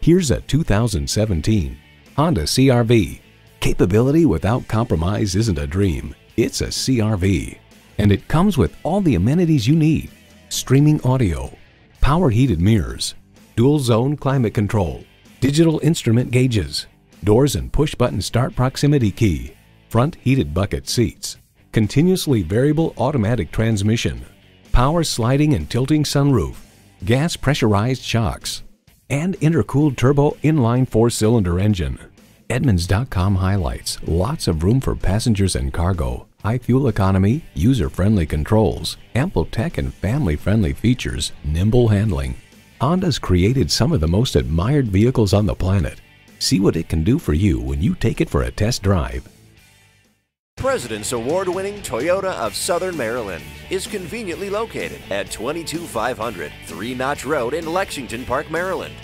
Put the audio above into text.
Here's a 2017 Honda CR-V. Capability without compromise isn't a dream, it's a CR-V. And it comes with all the amenities you need: streaming audio, power heated mirrors, dual zone climate control, digital instrument gauges, doors and push button start proximity key, front heated bucket seats, continuously variable automatic transmission, power sliding and tilting sunroof, gas pressurized shocks, and intercooled turbo inline 4-cylinder engine. Edmunds.com highlights lots of room for passengers and cargo, high fuel economy, user-friendly controls, ample tech and family-friendly features, nimble handling. Honda's created some of the most admired vehicles on the planet. See what it can do for you when you take it for a test drive. President's Award-winning Toyota of Southern Maryland is conveniently located at 22500 Three Notch Road in Lexington Park, Maryland.